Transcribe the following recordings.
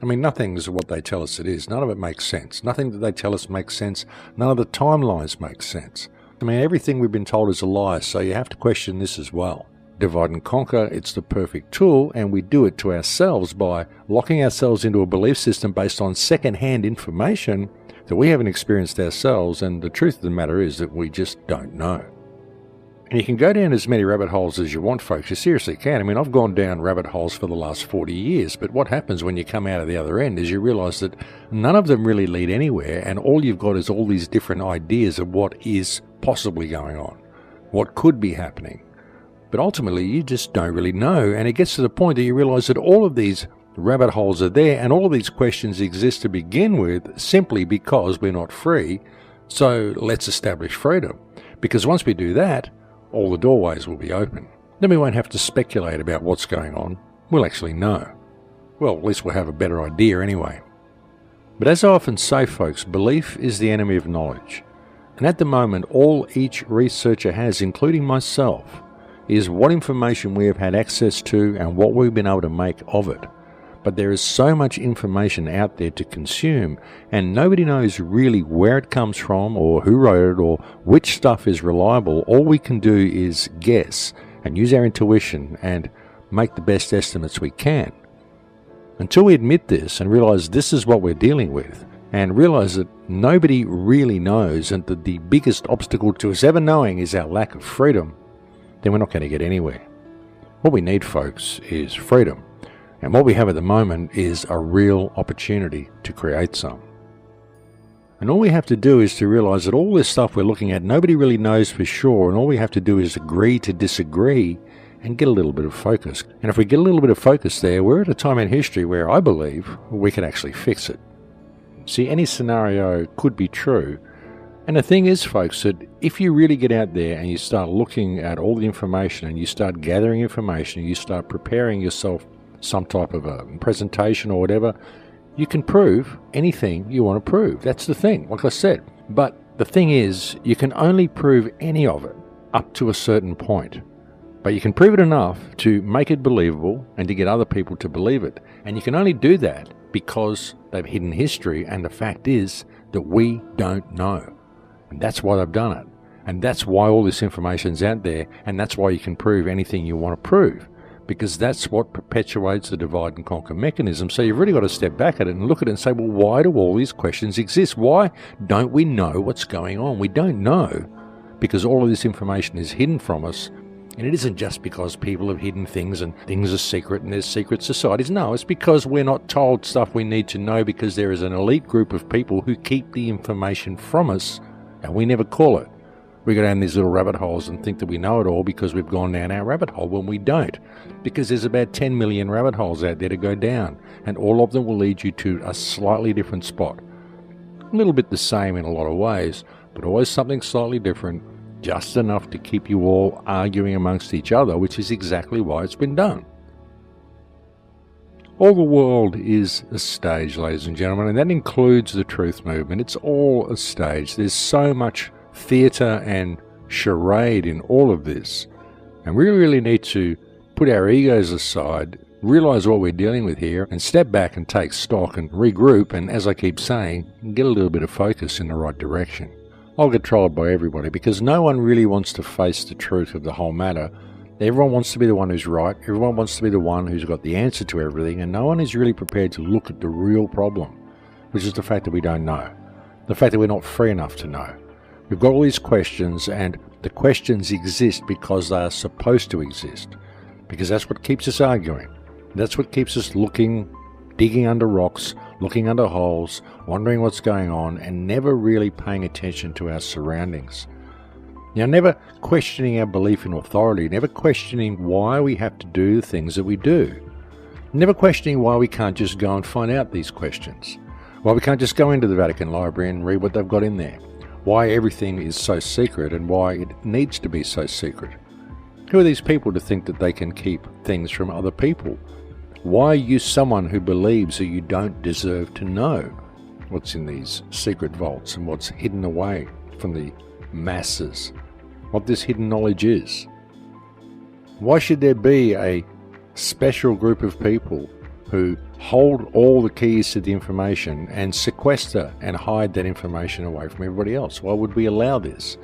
I mean, nothing's what they tell us it is. None of it makes sense. Nothing that they tell us makes sense. None of the timelines make sense. I mean, everything we've been told is a lie, so you have to question this as well. Divide and conquer, it's the perfect tool, and we do it to ourselves by locking ourselves into a belief system based on second-hand information that we haven't experienced ourselves, and the truth of the matter is that we just don't know. And you can go down as many rabbit holes as you want, folks. You seriously can. I mean, I've gone down rabbit holes for the last 40 years, but what happens when you come out of the other end is you realize that none of them really lead anywhere, and all you've got is all these different ideas of what is possibly going on, what could be happening. But ultimately, you just don't really know, and it gets to the point that you realize that all of these rabbit holes are there, and all of these questions exist to begin with simply because we're not free. So let's establish freedom, because once we do that, all the doorways will be open. Then we won't have to speculate about what's going on. We'll actually know. Well, at least we'll have a better idea anyway. But as I often say, folks, belief is the enemy of knowledge. And at the moment, all each researcher has, including myself, is what information we have had access to and what we've been able to make of it. But there is so much information out there to consume, and nobody knows really where it comes from or who wrote it or which stuff is reliable. All we can do is guess and use our intuition and make the best estimates we can. Until we admit this and realize this is what we're dealing with, and realize that nobody really knows and that the biggest obstacle to us ever knowing is our lack of freedom, then we're not going to get anywhere. What we need, folks, is freedom. And what we have at the moment is a real opportunity to create some. And all we have to do is to realize that all this stuff we're looking at, nobody really knows for sure, and all we have to do is agree to disagree and get a little bit of focus. And if we get a little bit of focus there, we're at a time in history where I believe we can actually fix it. See, any scenario could be true. And the thing is, folks, that if you really get out there and you start looking at all the information and you start gathering information, you start preparing yourself some type of a presentation or whatever, you can prove anything you want to prove. That's the thing, like I said. But the thing is, you can only prove any of it up to a certain point. But you can prove it enough to make it believable and to get other people to believe it. And you can only do that because they've hidden history, and the fact is that we don't know. And that's why they've done it. And that's why all this information's out there, and that's why you can prove anything you want to prove. Because that's what perpetuates the divide and conquer mechanism. So you've really got to step back at it and look at it and say, well, why do all these questions exist? Why don't we know what's going on? We don't know because all of this information is hidden from us. And it isn't just because people have hidden things and things are secret and there's secret societies. No, it's because we're not told stuff we need to know, because there is an elite group of people who keep the information from us and we never call it. We go down these little rabbit holes and think that we know it all because we've gone down our rabbit hole, when we don't. Because there's about 10 million rabbit holes out there to go down, and all of them will lead you to a slightly different spot. A little bit the same in a lot of ways, but always something slightly different, just enough to keep you all arguing amongst each other, which is exactly why it's been done. All the world is a stage, ladies and gentlemen, and that includes the truth movement. It's all a stage. There's so much theatre and charade in all of this, and we really need to put our egos aside, realize what we're dealing with here, and step back and take stock and regroup, and as I keep saying, get a little bit of focus in the right direction. I'll get trolled by everybody because no one really wants to face the truth of the whole matter. Everyone wants to be the one who's right, everyone wants to be the one who's got the answer to everything, and no one is really prepared to look at the real problem, which is the fact that we don't know, the fact that we're not free enough to know. We've got all these questions, and the questions exist because they are supposed to exist, because that's what keeps us arguing. That's what keeps us looking, digging under rocks, looking under holes, wondering what's going on, and never really paying attention to our surroundings. Now, never questioning our belief in authority, never questioning why we have to do the things that we do, never questioning why we can't just go and find out these questions, why we can't just go into the Vatican Library and read what they've got in there, why everything is so secret and why it needs to be so secret. Who are these people to think that they can keep things from other people? Why are you someone who believes that you don't deserve to know what's in these secret vaults and what's hidden away from the masses, what this hidden knowledge is? Why should there be a special group of people who hold all the keys to the information and sequester and hide that information away from everybody else. Why would we allow this?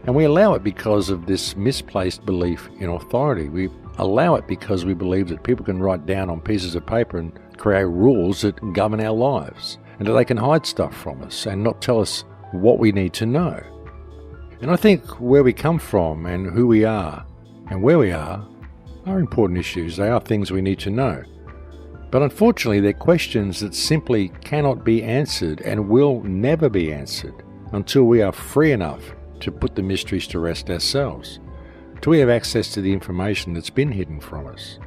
And we allow it because of this misplaced belief in authority. We allow it because we believe that people can write down on pieces of paper and create rules that govern our lives, and that they can hide stuff from us and not tell us what we need to know. And I think where we come from and who we are and where we are important issues. They are things we need to know. But unfortunately, they're questions that simply cannot be answered and will never be answered until we are free enough to put the mysteries to rest ourselves, till we have access to the information that's been hidden from us.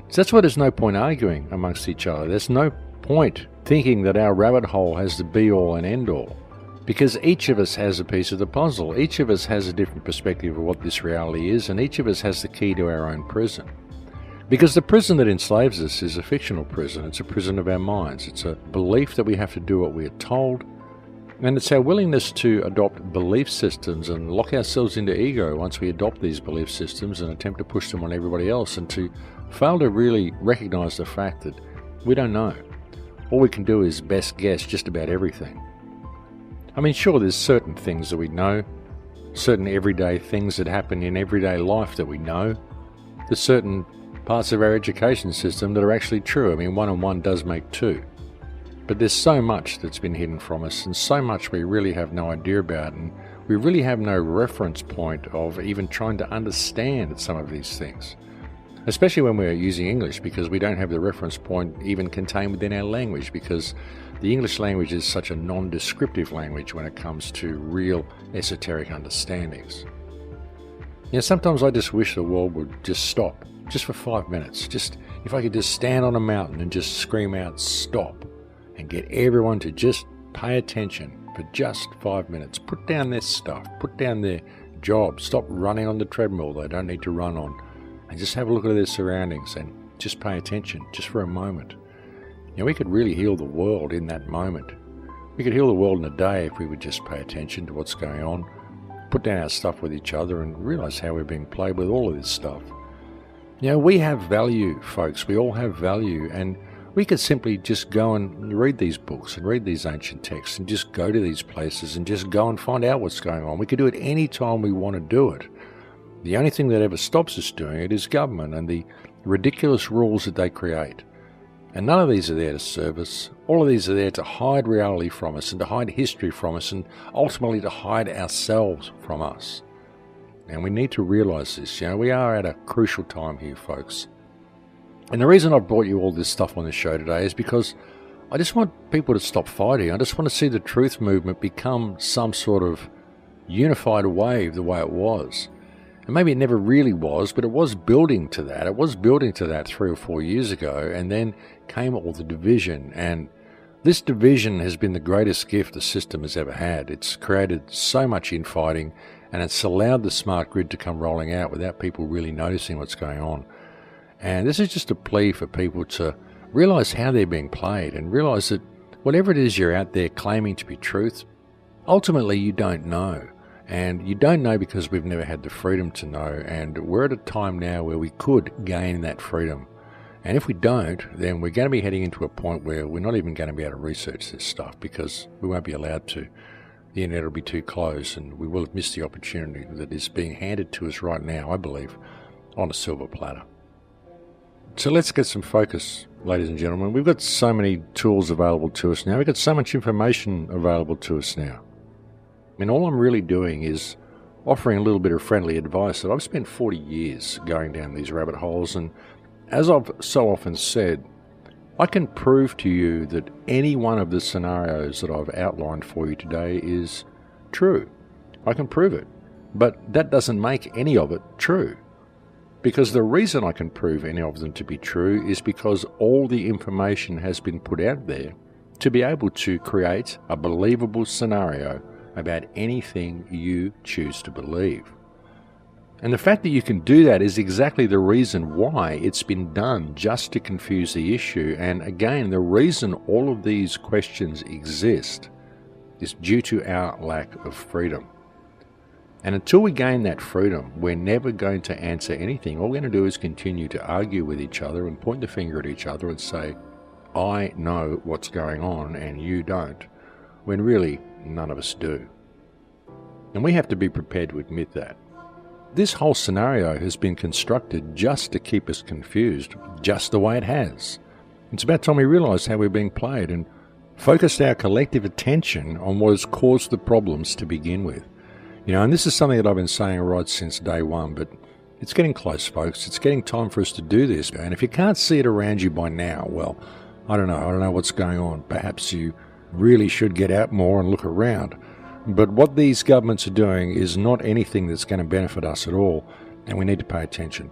So that's why there's no point arguing amongst each other. There's no point thinking that our rabbit hole has the be-all and end-all, because each of us has a piece of the puzzle. Each of us has a different perspective of what this reality is, and each of us has the key to our own prison. Because the prison that enslaves us is a fictional prison. It's a prison of our minds. It's a belief that we have to do what we are told, and it's our willingness to adopt belief systems and lock ourselves into ego once we adopt these belief systems and attempt to push them on everybody else, and to fail to really recognize the fact that we don't know. All we can do is best guess just about everything. I mean, sure, there's certain things that we know, certain everyday things that happen in everyday life that we know. There's certain parts of our education system that are actually true. I mean, 1 and 1 does make 2. But there's so much that's been hidden from us, and so much we really have no idea about, and we really have no reference point of even trying to understand some of these things. Especially when we're using English, because we don't have the reference point even contained within our language, because the English language is such a non-descriptive language when it comes to real esoteric understandings. You know, sometimes I just wish the world would just stop, just for 5 minutes. Just if I could just stand on a mountain and just scream out, stop, and get everyone to just pay attention for just 5 minutes. Put down their stuff, put down their job, stop running on the treadmill they don't need to run on, and just have a look at their surroundings and just pay attention, just for a moment. You know, we could really heal the world in that moment. We could heal the world in a day if we would just pay attention to what's going on, put down our stuff with each other, and realize how we're being played with all of this stuff. You know, we have value, folks. We all have value, and we could simply just go and read these books and read these ancient texts and just go to these places and just go and find out what's going on. We could do it any time we want to do it. The only thing that ever stops us doing it is government and the ridiculous rules that they create. And none of these are there to serve us. All of these are there to hide reality from us and to hide history from us and ultimately to hide ourselves from us. And we need to realize this. You know, we are at a crucial time here, folks. And the reason I've brought you all this stuff on the show today is because I just want people to stop fighting. I just want to see the truth movement become some sort of unified wave the way it was. And maybe it never really was, but it was building to that. It was building to that 3 or 4 years ago, and then came all the division. And this division has been the greatest gift the system has ever had. It's created so much infighting, and it's allowed the smart grid to come rolling out without people really noticing what's going on. And this is just a plea for people to realize how they're being played, and realize that whatever it is you're out there claiming to be truth, ultimately you don't know. And you don't know because we've never had the freedom to know, and we're at a time now where we could gain that freedom. And if we don't, then we're going to be heading into a point where we're not even going to be able to research this stuff because we won't be allowed to. The internet will be too close, and we will have missed the opportunity that is being handed to us right now, I believe, on a silver platter. So let's get some focus, ladies and gentlemen. We've got so many tools available to us now. We've got so much information available to us now. I mean, all I'm really doing is offering a little bit of friendly advice that I've spent 40 years going down these rabbit holes, and as I've so often said, I can prove to you that any one of the scenarios that I've outlined for you today is true. I can prove it, but that doesn't make any of it true. Because the reason I can prove any of them to be true is because all the information has been put out there to be able to create a believable scenario about anything you choose to believe. And the fact that you can do that is exactly the reason why it's been done, just to confuse the issue. And again, the reason all of these questions exist is due to our lack of freedom. And until we gain that freedom, we're never going to answer anything. All we're going to do is continue to argue with each other and point the finger at each other and say, I know what's going on and you don't, when really none of us do. And we have to be prepared to admit that. This whole scenario has been constructed just to keep us confused, just the way it has. It's about time we realise how we're being played and focused our collective attention on what has caused the problems to begin with. And this is something that I've been saying right since day one, but it's getting close, folks. It's getting time for us to do this. And if you can't see it around you by now, well, I don't know what's going on. Perhaps you really should get out more and look around. But what these governments are doing is not anything that's going to benefit us at all, and we need to pay attention.